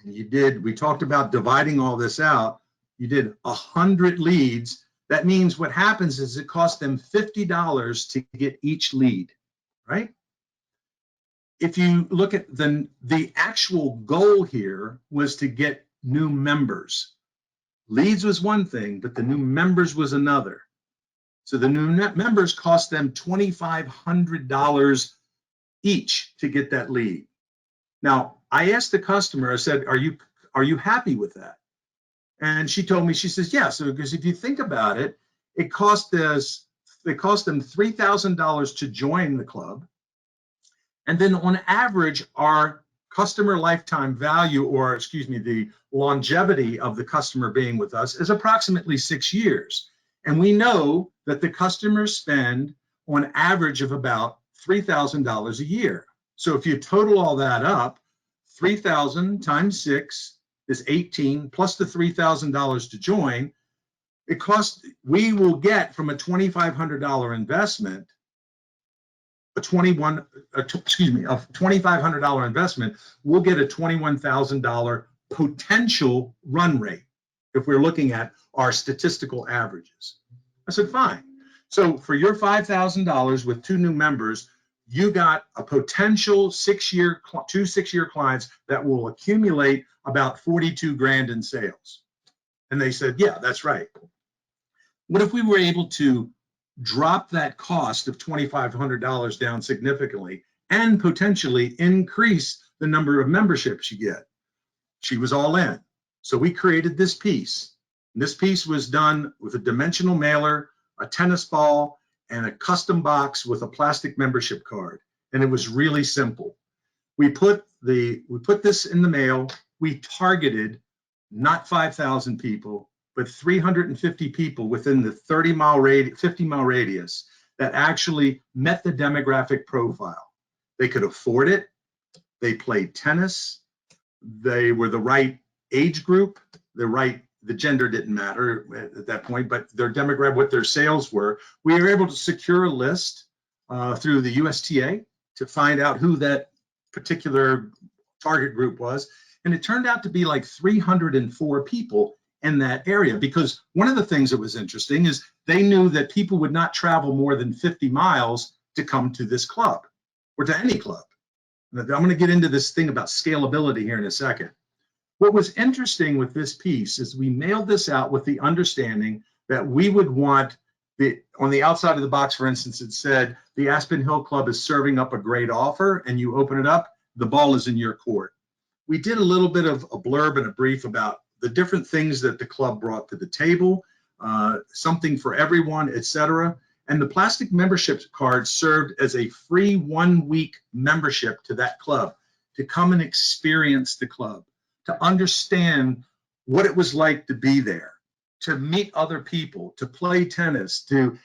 and we talked about dividing all this out, you did 100 leads, that means what happens is it costs them $50 to get each lead, right? If you look at the actual goal here was to get new members. Leads was one thing, but the new members was another. So the new members cost them $2,500 each to get that lead. Now, I asked the customer, I said, are you happy with that? And she told me, she says, yes, because if you think about it, it cost them $3,000 to join the club. And then on average, our customer lifetime value, or the longevity of the customer being with us is approximately 6 years. And we know that the customers spend on average of about $3,000 a year. So if you total all that up, 3,000 times 6 is 18, plus the $3,000 to join. We will get from a $2,500 investment, a $2,500 investment, we'll get a $21,000 potential run rate if we're looking at our statistical averages. I said, fine. So for your $5,000 with 2 new members, you got a potential 2 6-year clients that will accumulate about 42 grand in sales. And they said, yeah, that's right. What if we were able to drop that cost of $2,500 down significantly and potentially increase the number of memberships you get? She was all in. So we created this piece. And this piece was done with a dimensional mailer, a tennis ball, and a custom box with a plastic membership card. And it was really simple. We put this in the mail. We targeted not 5,000 people, but 350 people within the 50-mile radius that actually met the demographic profile. They could afford it. They played tennis. They were the right age group, the gender didn't matter at that point, but their demographic, what their sales were. We were able to secure a list through the USTA to find out who that particular target group was. And it turned out to be like 304 people in that area, because one of the things that was interesting is they knew that people would not travel more than 50 miles to come to this club or to any club. I'm going to get into this thing about scalability here in a second. What was interesting with this piece is we mailed this out with the understanding that we would want on the outside of the box, for instance, it said the Aspen Hill Club is serving up a great offer, and you open it up, the ball is in your court. We did a little bit of a blurb and a brief about the different things that the club brought to the table, something for everyone, etc. And the plastic membership card served as a free 1-week membership to that club to come and experience the club, to understand what it was like to be there, to meet other people, to play tennis, to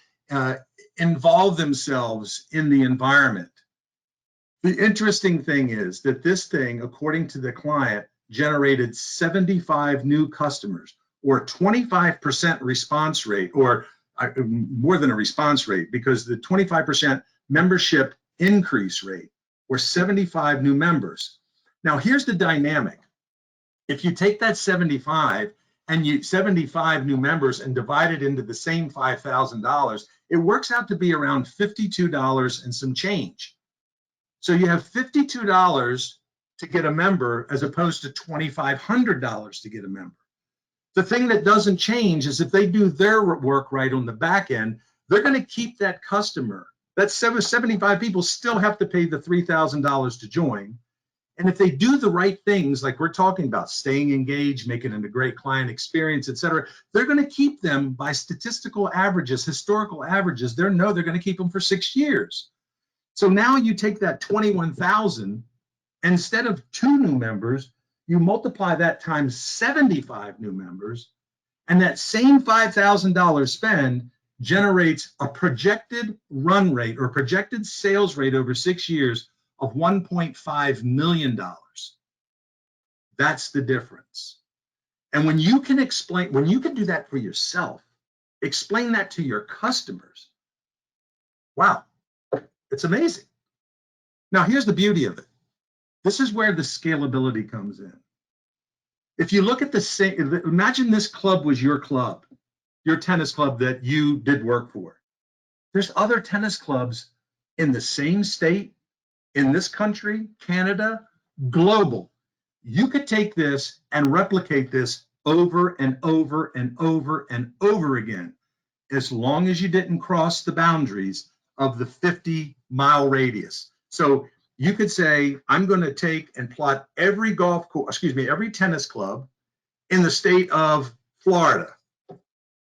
involve themselves in the environment. The interesting thing is that this thing, according to the client, generated 75 new customers, or a 25% response rate, or more than a response rate, because the 25% membership increase rate, or 75 new members. Now, here's the dynamic. If you take that 75 new members and divide it into the same $5,000, it works out to be around $52 and some change. So you have $52 to get a member as opposed to $2,500 to get a member. The thing that doesn't change is if they do their work right on the back end, they're going to keep that customer. That 75 people still have to pay the $3,000 to join. And if they do the right things, like we're talking about, staying engaged, making it a great client experience, et cetera, they're going to keep them by statistical averages, historical averages. They're going to keep them for 6 years. So now you take that 21,000, instead of 2 new members, you multiply that times 75 new members, and that same $5,000 spend generates a projected run rate or projected sales rate over 6 years of $1.5 million. That's the difference. And when you can do that for yourself, explain that to your customers, wow, it's amazing. Now, here's the beauty of it. This is where the scalability comes in. If you look at imagine this club was your club, your tennis club that you did work for. There's other tennis clubs in the same state, in this country, Canada, global. You could take this and replicate this over and over and over and over again, as long as you didn't cross the boundaries of the 50-mile radius. So you could say, I'm going to take and plot every every tennis club in the state of Florida.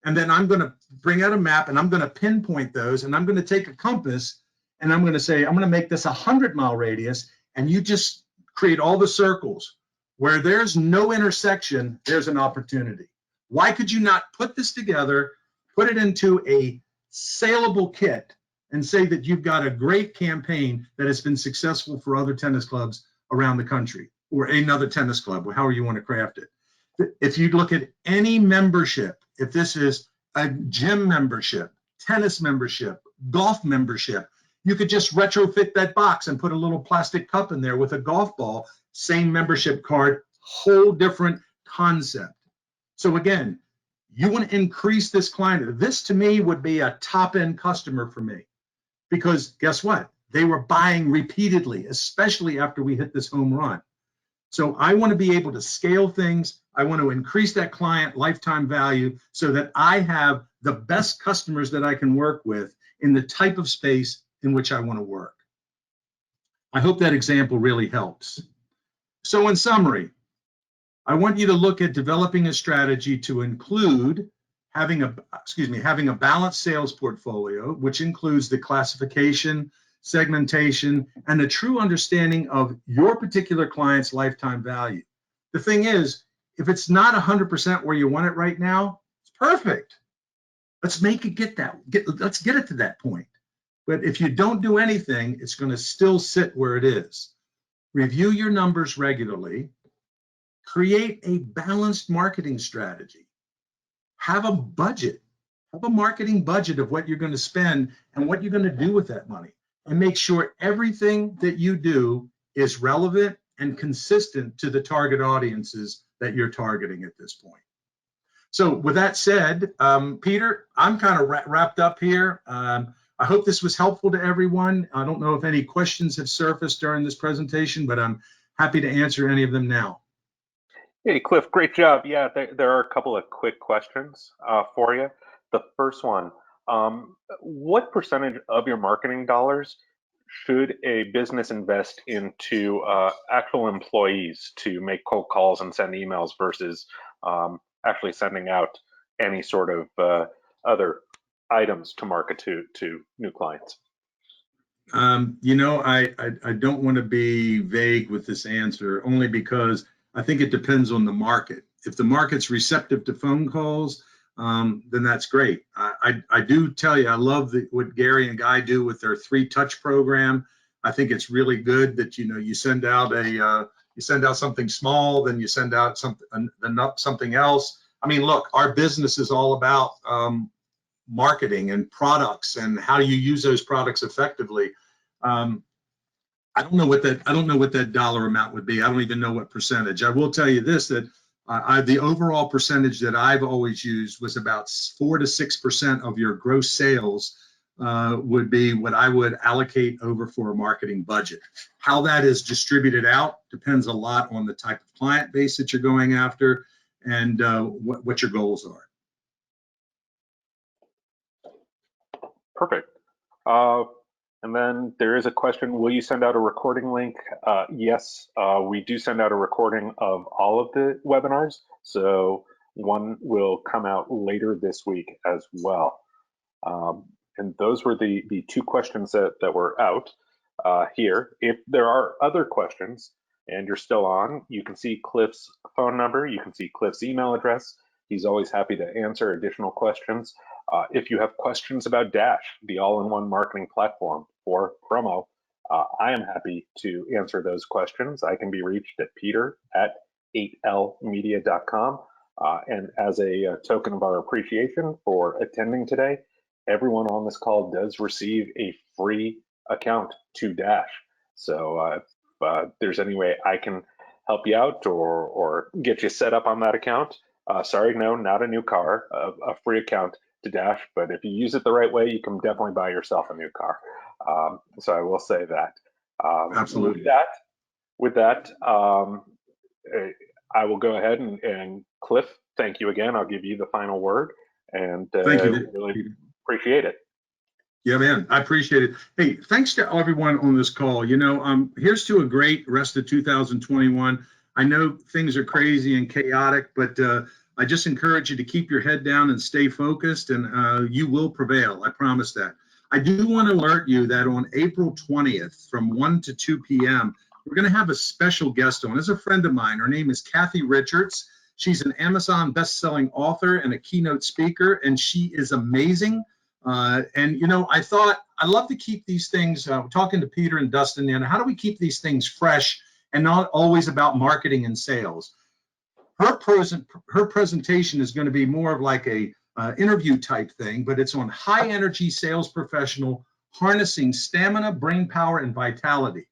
And then I'm going to bring out a map and I'm going to pinpoint those, and I'm going to take a compass and I'm going to say, I'm going to make this a 100-mile radius, and you just create all the circles. Where there's no intersection, there's an opportunity. Why could you not put this together, put it into a saleable kit, and say that you've got a great campaign that has been successful for other tennis clubs around the country, or another tennis club, or however you want to craft it? If you look at any membership, if this is a gym membership, tennis membership, golf membership, you could just retrofit that box and put a little plastic cup in there with a golf ball, same membership card, whole different concept. So again, you want to increase this client. This to me would be a top-end customer for me, because guess what? They were buying repeatedly, especially after we hit this home run. So I want to be able to scale things. I want to increase that client lifetime value so that I have the best customers that I can work with in the type of space in which I want to work. I hope that example really helps. So in summary, I want you to look at developing a strategy to include having a balanced sales portfolio, which includes the classification, segmentation, and a true understanding of your particular client's lifetime value. The thing is, if it's not 100% where you want it right now, it's perfect. Let's make it let's get it to that point. But if you don't do anything, it's going to still sit where it is. Review your numbers regularly. Create a balanced marketing strategy. Have a budget. Have a marketing budget of what you're going to spend and what you're going to do with that money. And make sure everything that you do is relevant and consistent to the target audiences that you're targeting at this point. So with that said, Peter, I'm kind of wrapped up here. I hope this was helpful to everyone. I don't know if any questions have surfaced during this presentation, but I'm happy to answer any of them now. Hey, Cliff, great job. Yeah, there are a couple of quick questions for you. The first one, what percentage of your marketing dollars should a business invest into actual employees to make cold calls and send emails versus actually sending out any sort of other items to market to new clients? I don't want to be vague with this answer, only because I think it depends on the market. If the market's receptive to phone calls, then that's great. I do tell you, I love what Gary and Guy do with their 3-touch program. I think it's really good that you send out something small, then you send out something else. I mean, look, our business is all about marketing and products and how you use those products effectively. I don't know what that dollar amount would be. I don't even know what percentage. I will tell you this, that the overall percentage that I've always used was about 4 to 6% of your gross sales would be what I would allocate over for a marketing budget. How that is distributed out depends a lot on the type of client base that you're going after and what your goals are. Perfect. And then there is a question, will you send out a recording link? Yes, we do send out a recording of all of the webinars. So one will come out later this week as well. And those were the 2 questions that were out here. If there are other questions and you're still on, you can see Cliff's phone number, you can see Cliff's email address. He's always happy to answer additional questions. If you have questions about Dash, the all-in-one marketing platform for promo, I am happy to answer those questions. I can be reached at peter@8lmedia.com. And as a token of our appreciation for attending today, everyone on this call does receive a free account to Dash. So if there's any way I can help you out or get you set up on that account, sorry, no, not a new car, a free account to Dash, but if you use it the right way, you can definitely buy yourself a new car. So I will say that. Absolutely. With that, I will go ahead and Cliff, thank you again. I'll give you the final word, and thank you. Really appreciate it. Yeah, man, I appreciate it. Hey, thanks to everyone on this call. Here's to a great rest of 2021. I know things are crazy and chaotic, but I just encourage you to keep your head down and stay focused, and you will prevail. I promise that. I do want to alert you that on April 20th from 1 to 2 p.m., we're going to have a special guest on. It's a friend of mine. Her name is Kathy Richards. She's an Amazon best-selling author and a keynote speaker, and she is amazing. I thought I love to keep these things, talking to Peter and Dustin, how do we keep these things fresh and not always about marketing and sales? Her presentation is going to be more of like a interview type thing, but it's on high energy sales professional harnessing stamina, brain power, and vitality.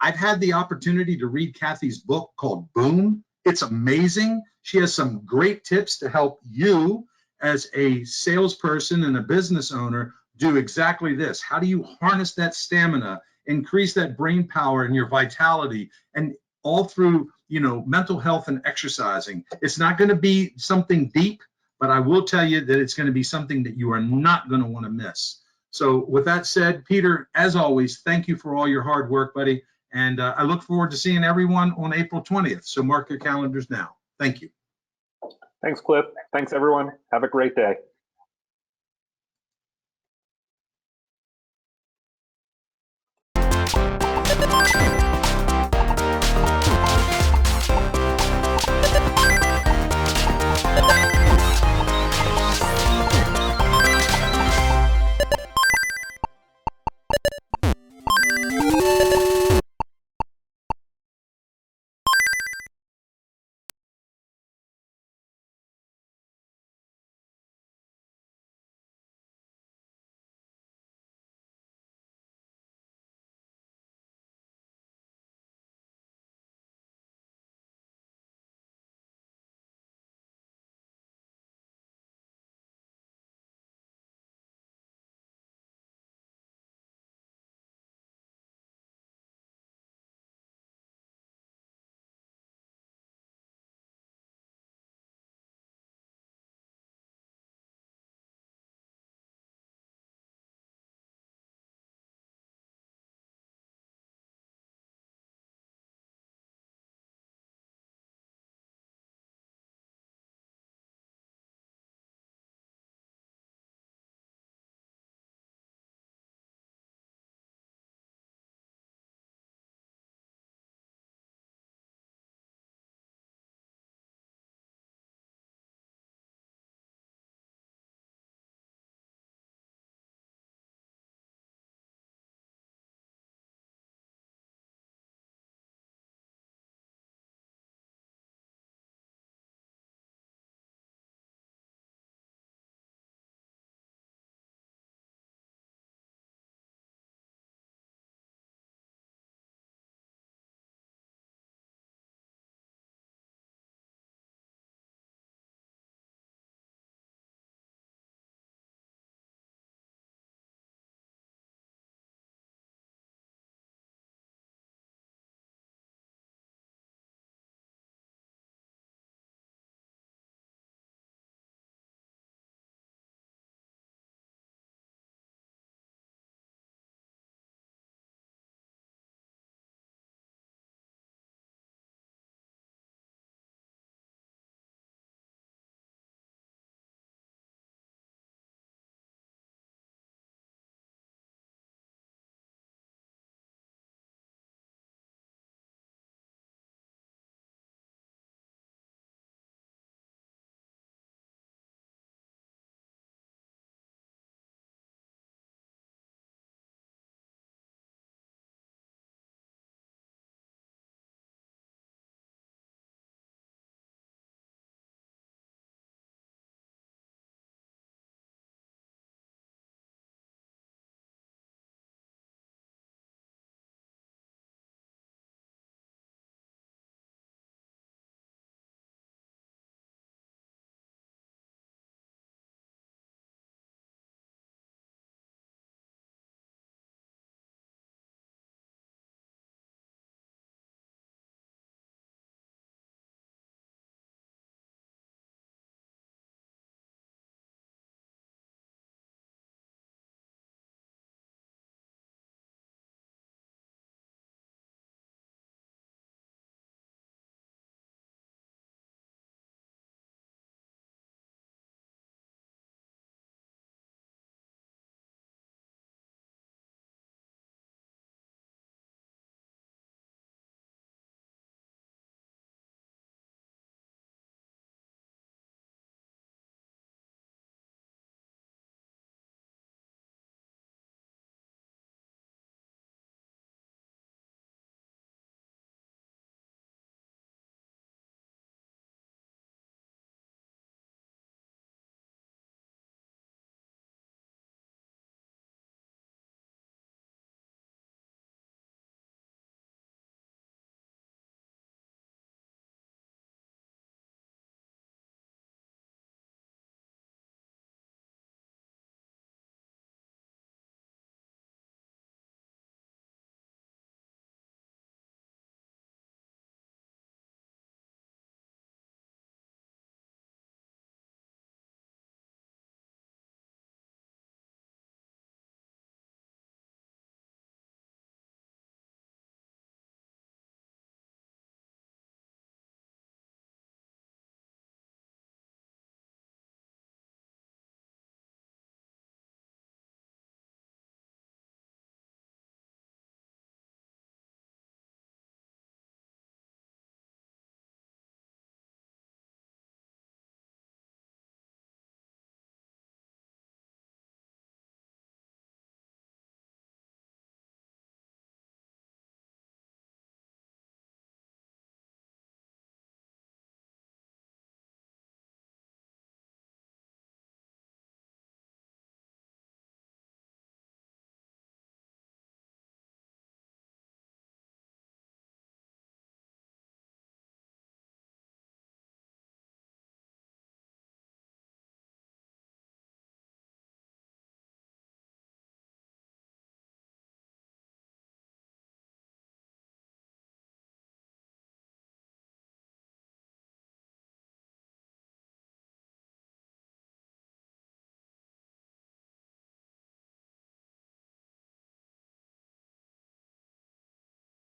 I've had the opportunity to read Kathy's book called Boom. It's amazing. She has some great tips to help you as a salesperson and a business owner do exactly this. How do you harness that stamina, increase that brain power and your vitality, and all through mental health and exercising? It's not going to be something deep, but I will tell you that it's going to be something that you are not going to want to miss. So with that said, Peter, as always, thank you for all your hard work, buddy. And I look forward to seeing everyone on April 20th. So mark your calendars now. Thank you. Thanks, Cliff. Thanks, everyone. Have a great day.